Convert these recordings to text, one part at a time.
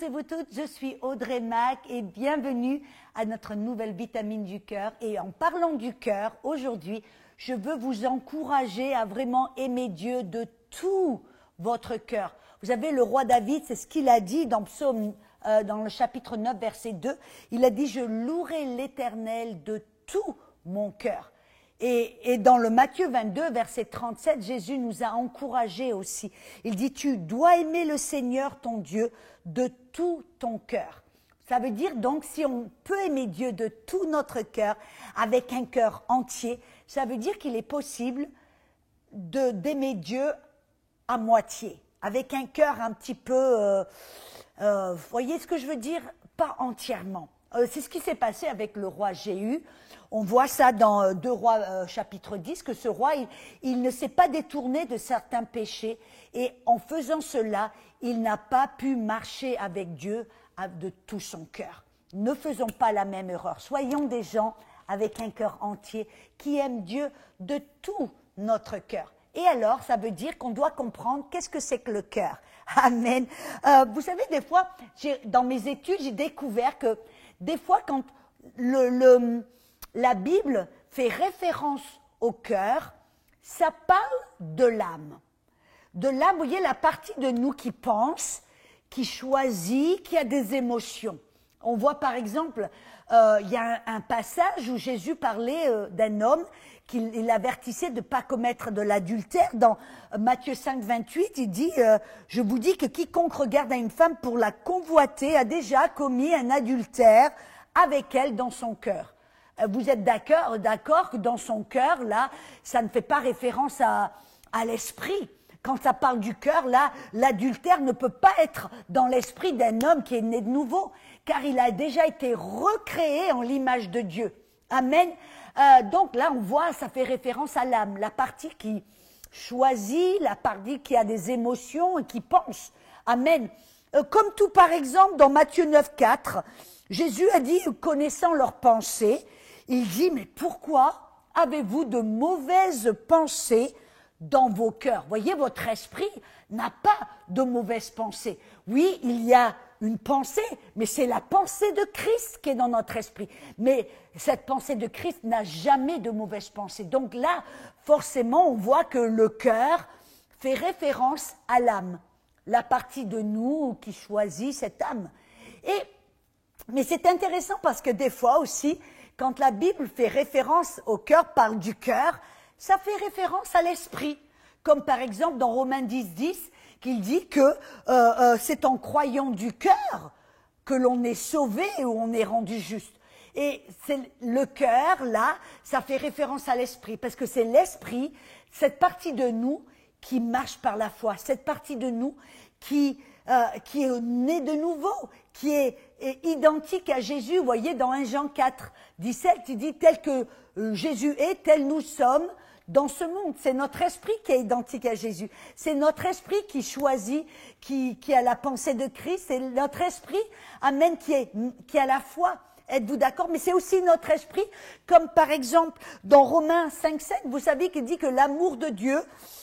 tous et vous toutes, je suis Audrey Mac et bienvenue à notre nouvelle vitamine du cœur. Et en parlant du cœur, aujourd'hui, je veux vous encourager à vraiment aimer Dieu de tout votre cœur. Vous savez, le roi David, c'est ce qu'il a dit dans Psaume, dans le chapitre 9, verset 2. Il a dit « Je louerai l'Éternel de tout mon cœur ». Et dans le Matthieu 22, verset 37, Jésus nous a encouragés aussi. Il dit, tu dois aimer le Seigneur ton Dieu de tout ton cœur. Ça veut dire donc, si on peut aimer Dieu de tout notre cœur, avec un cœur entier, ça veut dire qu'il est possible d'aimer Dieu à moitié, avec un cœur un petit peu, vous voyez ce que je veux dire? Pas entièrement. C'est ce qui s'est passé avec le roi Jéhu. On voit ça dans 2 Rois chapitre 10, que ce roi, il ne s'est pas détourné de certains péchés. Et en faisant cela, il n'a pas pu marcher avec Dieu de tout son cœur. Ne faisons pas la même erreur. Soyons des gens avec un cœur entier qui aiment Dieu de tout notre cœur. Et alors, ça veut dire qu'on doit comprendre qu'est-ce que c'est que le cœur. Amen. Vous savez, des fois, dans mes études, j'ai découvert que des fois, quand la Bible fait référence au cœur, ça parle de l'âme. De l'âme, vous voyez, la partie de nous qui pense, qui choisit, qui a des émotions. On voit par exemple, il y a un passage où Jésus parlait d'un homme qu'il avertissait de ne pas commettre de l'adultère. Dans Matthieu 5, 28, il dit « Je vous dis que quiconque regarde à une femme pour la convoiter a déjà commis un adultère avec elle dans son cœur. » Vous êtes d'accord que dans son cœur, là, ça ne fait pas référence à l'esprit. Quand ça parle du cœur, là, l'adultère ne peut pas être dans l'esprit d'un homme qui est né de nouveau, car il a déjà été recréé en l'image de Dieu. Amen. Donc là, on voit, ça fait référence à l'âme, la partie qui choisit, la partie qui a des émotions et qui pense. Amen. Comme tout, par exemple, dans Matthieu 9, 4, Jésus a dit, connaissant leurs pensées, il dit, mais pourquoi avez-vous de mauvaises pensées dans vos cœurs? Voyez, votre esprit n'a pas de mauvaises pensées. Oui, il y a une pensée, mais c'est la pensée de Christ qui est dans notre esprit. Mais cette pensée de Christ n'a jamais de mauvaises pensées. Donc là, forcément, on voit que le cœur fait référence à l'âme, la partie de nous qui choisit cette âme. Mais c'est intéressant parce que des fois aussi, quand la Bible fait référence au cœur, parle du cœur, ça fait référence à l'esprit. Comme par exemple dans Romains 10, 10, qu'il dit que c'est en croyant du cœur que l'on est sauvé ou on est rendu juste. Et c'est le cœur, là, ça fait référence à l'esprit, parce que c'est l'esprit, cette partie de nous qui marche par la foi, cette partie de nous qui est née de nouveau, qui est identique à Jésus. Vous voyez, dans 1 Jean 4, 17, il dit « tel que Jésus est, tel nous sommes dans ce monde ». C'est notre esprit qui est identique à Jésus. C'est notre esprit qui choisit, qui a la pensée de Christ. C'est notre esprit, amen, qui a la foi. Êtes-vous d'accord? Mais c'est aussi notre esprit, comme par exemple dans Romains 5, 7, vous savez qu'il dit que l'amour de Dieu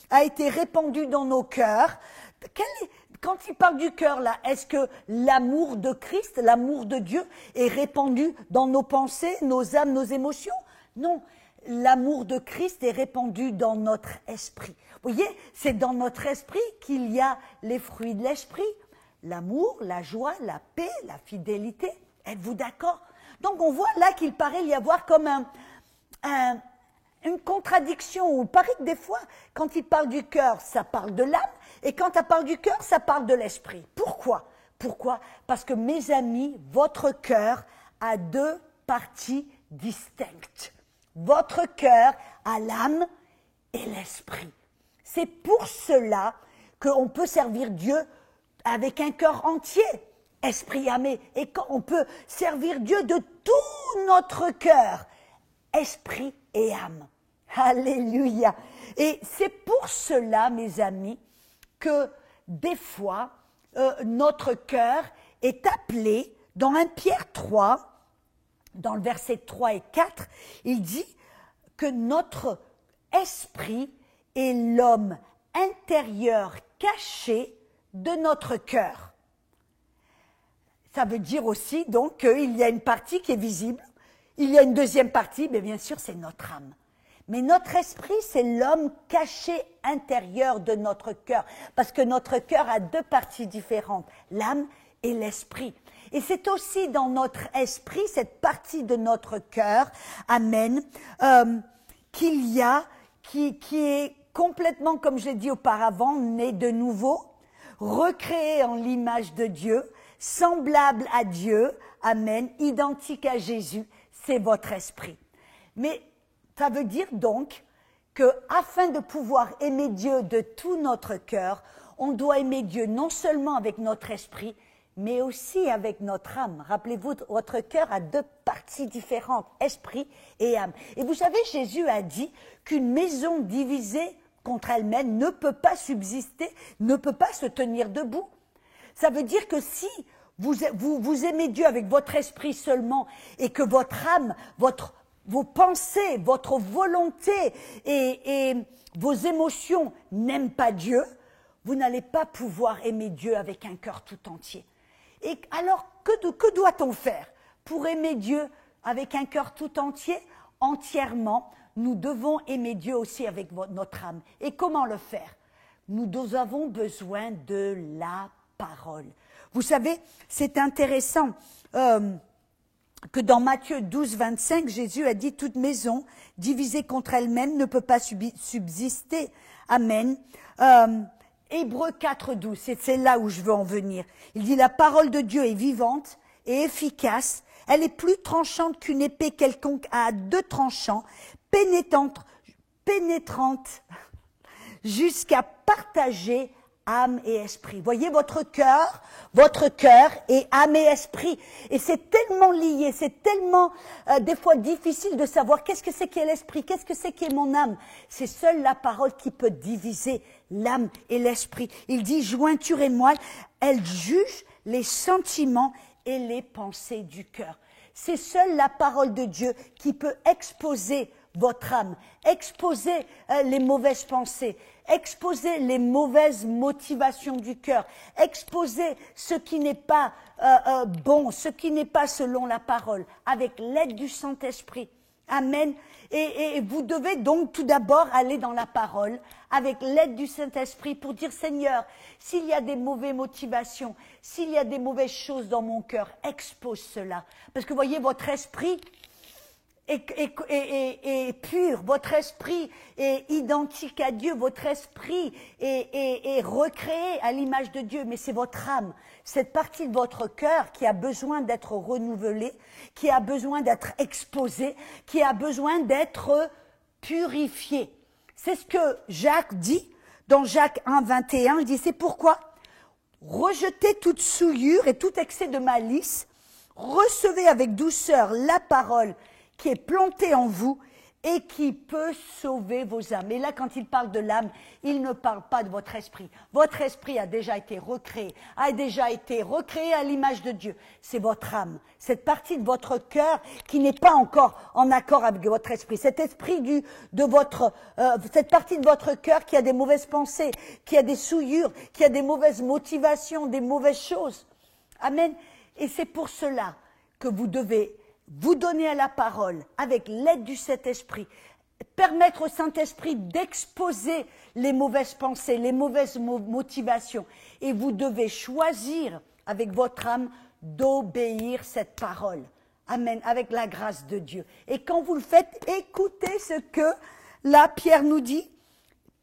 a été répandu dans nos cœurs. Quand il parle du cœur, là, est-ce que l'amour de Christ, l'amour de Dieu est répandu dans nos pensées, nos âmes, nos émotions? Non, l'amour de Christ est répandu dans notre esprit. Vous voyez, c'est dans notre esprit qu'il y a les fruits de l'esprit. L'amour, la joie, la paix, la fidélité. Êtes-vous d'accord? Donc on voit là qu'il paraît y avoir comme une contradiction. Il paraît que des fois, quand il parle du cœur, ça parle de l'âme. Et quand ça parle du cœur, ça parle de l'esprit. Pourquoi? Pourquoi? Parce que mes amis, votre cœur a 2 parties distinctes. Votre cœur a l'âme et l'esprit. C'est pour cela qu'on peut servir Dieu avec un cœur entier, esprit, âme, et qu'on peut servir Dieu de tout notre cœur, esprit et âme. Alléluia. Et c'est pour cela, mes amis, que des fois, notre cœur est appelé, dans 1 Pierre 3, dans le verset 3 et 4, il dit que notre esprit est l'homme intérieur caché de notre cœur. ça veut dire aussi donc qu'il y a une partie qui est visible, il y a une deuxième partie, mais bien sûr c'est notre âme. Mais notre esprit, c'est l'homme caché intérieur de notre cœur, parce que notre cœur a deux parties différentes, l'âme et l'esprit. Et c'est aussi dans notre esprit, cette partie de notre cœur, amen, qu'il y a, qui est complètement, comme je l'ai dit auparavant, né de nouveau, recréé en l'image de Dieu, semblable à Dieu, amen, identique à Jésus, c'est votre esprit. Mais ça veut dire donc que, afin de pouvoir aimer Dieu de tout notre cœur, on doit aimer Dieu non seulement avec notre esprit, mais aussi avec notre âme. Rappelez-vous, votre cœur a deux parties différentes, esprit et âme. Et vous savez, Jésus a dit qu'une maison divisée contre elle-même ne peut pas subsister, ne peut pas se tenir debout. Ça veut dire que si vous aimez Dieu avec votre esprit seulement et que votre âme, vos pensées, votre volonté et vos émotions n'aiment pas Dieu, vous n'allez pas pouvoir aimer Dieu avec un cœur tout entier. Et alors, que doit-on faire pour aimer Dieu avec un cœur tout entier? Entièrement, nous devons aimer Dieu aussi avec notre âme. Et comment le faire? Nous avons besoin de la parole. Vous savez, c'est intéressant que dans Matthieu 12, 25, Jésus a dit « Toute maison divisée contre elle-même ne peut pas subsister. » Amen. Hébreux 4, 12, c'est là où je veux en venir. Il dit « La parole de Dieu est vivante et efficace. Elle est plus tranchante qu'une épée quelconque à deux tranchants, pénétrante jusqu'à partager âme et esprit. » Voyez votre cœur est âme et esprit. Et c'est tellement lié, c'est tellement des fois difficile de savoir qu'est-ce que c'est qu'est l'esprit, qu'est-ce que c'est qu'est mon âme. C'est seule la parole qui peut diviser l'âme et l'esprit. Il dit jointure et moelle, elle juge les sentiments et les pensées du cœur. C'est seule la parole de Dieu qui peut exposer votre âme, exposer les mauvaises pensées, exposer les mauvaises motivations du cœur, exposer ce qui n'est pas bon, ce qui n'est pas selon la parole, avec l'aide du Saint-Esprit. Amen. Et vous devez donc tout d'abord aller dans la parole avec l'aide du Saint-Esprit pour dire Seigneur, s'il y a des mauvaises motivations, s'il y a des mauvaises choses dans mon cœur, expose cela. Parce que voyez, votre esprit est pur, votre esprit est identique à Dieu, votre esprit est recréé à l'image de Dieu, mais c'est votre âme, cette partie de votre cœur qui a besoin d'être renouvelée, qui a besoin d'être exposée, qui a besoin d'être purifiée. C'est ce que Jacques dit dans Jacques 1, 21, il dit c'est pourquoi rejetez toute souillure et tout excès de malice, recevez avec douceur la parole qui est plantée en vous et qui peut sauver vos âmes. Et là, quand il parle de l'âme, il ne parle pas de votre esprit. Votre esprit a déjà été recréé à l'image de Dieu. C'est votre âme, cette partie de votre cœur qui n'est pas encore en accord avec votre esprit. Cet esprit cette partie de votre cœur qui a des mauvaises pensées, qui a des souillures, qui a des mauvaises motivations, des mauvaises choses. Amen. Et c'est pour cela que vous devez vous donner à la parole avec l'aide du Saint-Esprit, permettre au Saint-Esprit d'exposer les mauvaises pensées, les mauvaises motivations. Et vous devez choisir avec votre âme d'obéir cette parole. Amen, avec la grâce de Dieu. Et quand vous le faites, écoutez ce que là Pierre nous dit,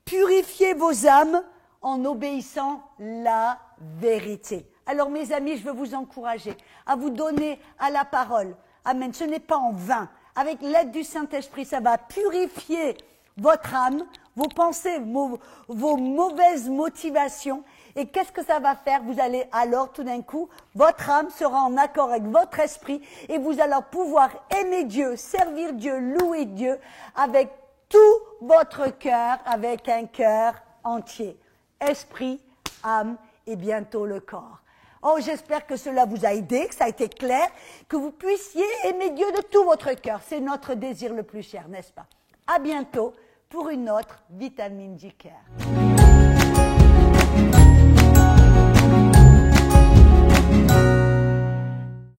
purifiez vos âmes en obéissant la vérité. Alors mes amis, je veux vous encourager à vous donner à la parole. Amen. Ce n'est pas en vain. Avec l'aide du Saint-Esprit, ça va purifier votre âme, vos pensées, vos mauvaises motivations. Et qu'est-ce que ça va faire? Vous allez alors, tout d'un coup, votre âme sera en accord avec votre esprit et vous allez pouvoir aimer Dieu, servir Dieu, louer Dieu avec tout votre cœur, avec un cœur entier. Esprit, âme et bientôt le corps. Oh, j'espère que cela vous a aidé, que ça a été clair, que vous puissiez aimer Dieu de tout votre cœur. C'est notre désir le plus cher, n'est-ce pas? À bientôt pour une autre Vitamine J Care.